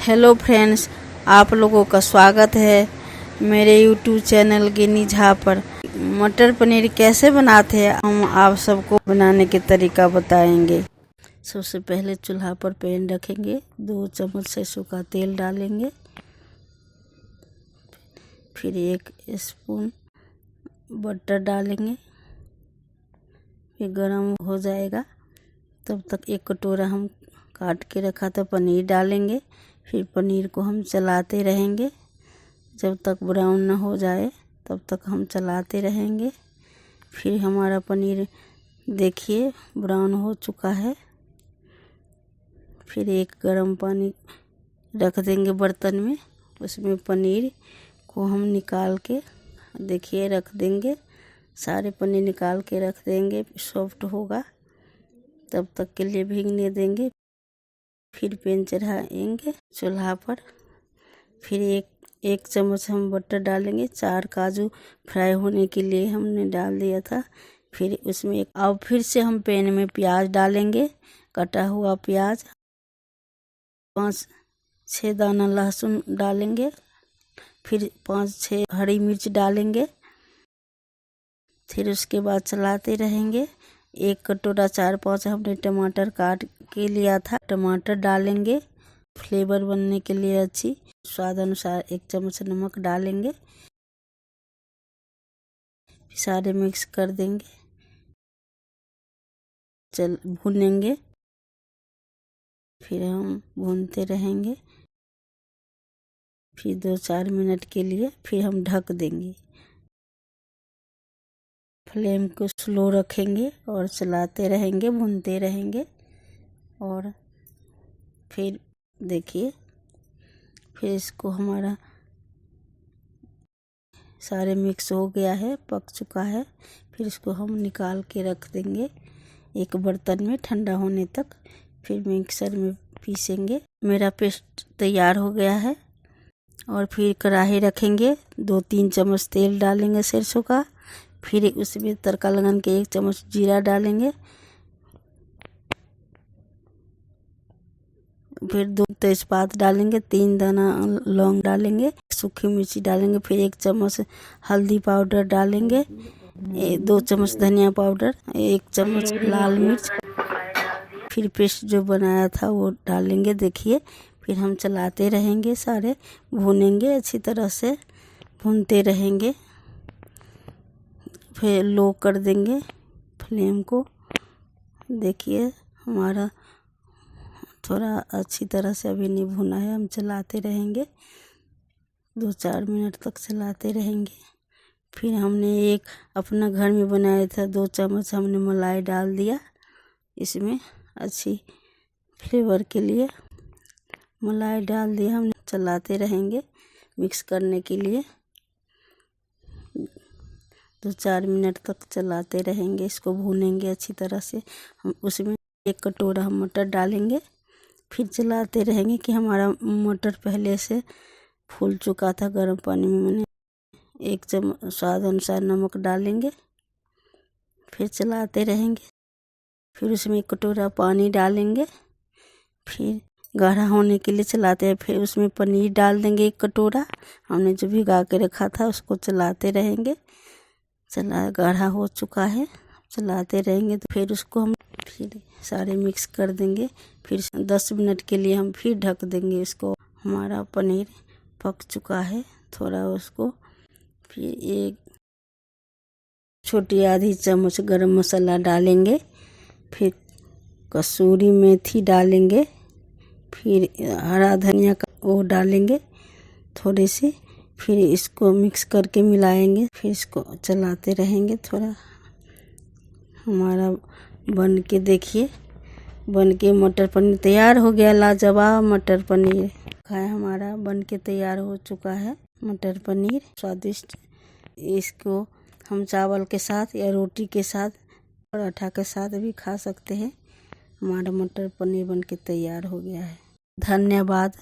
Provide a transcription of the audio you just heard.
Hello friends, आप लोगों का स्वागत है मेरे यूट्यूब चैनल गिनी झा पर। मटर पनीर कैसे बनाते हैं हम आप सबको बनाने के तरीका बताएंगे। सबसे पहले चूल्हा पर पैन रखेंगे, 2 चम्मच से सूखा तेल डालेंगे, फिर 1 स्पून बटर डालेंगे। फिर गरम हो जाएगा तब तक 1 कटोरा हम काट के रखा था पनीर डालेंगे। फिर पनीर को हम चलाते रहेंगे जब तक ब्राउन न हो जाए, तब तक हम चलाते रहेंगे। फिर हमारा पनीर देखिए ब्राउन हो चुका है। फिर 1 गरम पानी रख देंगे बर्तन में, उसमें पनीर को हम निकाल के देखिए रख देंगे। सारे पनीर निकाल के रख देंगे, सॉफ्ट होगा तब तक के लिए भीगने देंगे। फिर पैन चढ़ाएंगे चूल्हा पर। फिर एक चम्मच हम बटर डालेंगे। 4 काजू फ्राई होने के लिए हमने डाल दिया था। फिर उसमें अब फिर से हम पैन में प्याज डालेंगे, कटा हुआ प्याज। 5-6 दाना लहसुन डालेंगे। फिर 5-6 हरी मिर्च डालेंगे। फिर उसके बाद चलाते रहेंगे। 1 कटोरा 4-5 हमने टमाटर काट के लिया था, टमाटर डालेंगे फ्लेवर बनने के लिए अच्छी। स्वाद अनुसार 1 चम्मच नमक डालेंगे। सारे मिक्स कर देंगे, भूनेंगे। फिर हम भूनते रहेंगे। फिर 2-4 मिनट के लिए फिर हम ढक देंगे। फ्लेम को स्लो रखेंगे और चलाते रहेंगे, भूनते रहेंगे। और फिर देखिए फिर इसको हमारा सारे मिक्स हो गया है, पक चुका है। फिर इसको हम निकाल के रख देंगे एक बर्तन में ठंडा होने तक। फिर मिक्सर में पीसेंगे। मेरा पेस्ट तैयार हो गया है। और फिर कढ़ाई रखेंगे, 2-3 चम्मच तेल डालेंगे सरसों का। फिर उसमें तड़का लगाने के 1 चम्मच जीरा डालेंगे। फिर 2 तेजपात डालेंगे, 3 दाना लौंग डालेंगे, सूखी मिर्ची डालेंगे। फिर 1 चम्मच हल्दी पाउडर डालेंगे, 2 चम्मच धनिया पाउडर, 1 चम्मच लाल मिर्च। फिर पेस्ट जो बनाया था वो डालेंगे देखिए। फिर हम चलाते रहेंगे, सारे भूनेंगे अच्छी तरह से, भूनते रहेंगे। फिर लो कर देंगे फ्लेम को। देखिए हमारा थोड़ा अच्छी तरह से अभी नहीं भुना है, हम चलाते रहेंगे, 2-4 मिनट तक चलाते रहेंगे। फिर हमने एक अपना घर में बनाया था, 2 चम्मच हमने मलाई डाल दिया इसमें, अच्छी फ्लेवर के लिए मलाई डाल दिया हमने। चलाते रहेंगे मिक्स करने के लिए, 2-4 मिनट तक चलाते रहेंगे, इसको भूनेंगे अच्छी तरह से। हम उसमें 1 कटोरा हम मटर डालेंगे। फिर चलाते रहेंगे कि हमारा मटर पहले से फूल चुका था गर्म पानी में। मैंने 1 चम्मच स्वाद अनुसार नमक डालेंगे। फिर चलाते रहेंगे। फिर उसमें 1 कटोरा पानी डालेंगे। फिर गाढ़ा होने के लिए चलाते हैं। फिर उसमें पनीर डाल देंगे 1 कटोरा, हमने जो भिगा के रखा था उसको चलाते रहेंगे। गाढ़ा हो चुका है, चलाते रहेंगे। तो फिर उसको हम फिर सारे मिक्स कर देंगे। फिर 10 मिनट के लिए हम फिर ढक देंगे इसको। हमारा पनीर पक चुका है थोड़ा, उसको फिर 1 छोटी आधी चम्मच गरम मसाला डालेंगे। फिर कसूरी मेथी डालेंगे। फिर हरा धनिया का वो डालेंगे थोड़ी सी। फिर इसको मिक्स करके मिलाएंगे। फिर इसको चलाते रहेंगे थोड़ा। हमारा बन के देखिए, बन के मटर पनीर तैयार हो गया। लाजवाब मटर पनीर खाए हमारा बन के तैयार हो चुका है। मटर पनीर स्वादिष्ट, इसको हम चावल के साथ या रोटी के साथ, पराठा के साथ भी खा सकते हैं। हमारा मटर पनीर बन के तैयार हो गया है। धन्यवाद।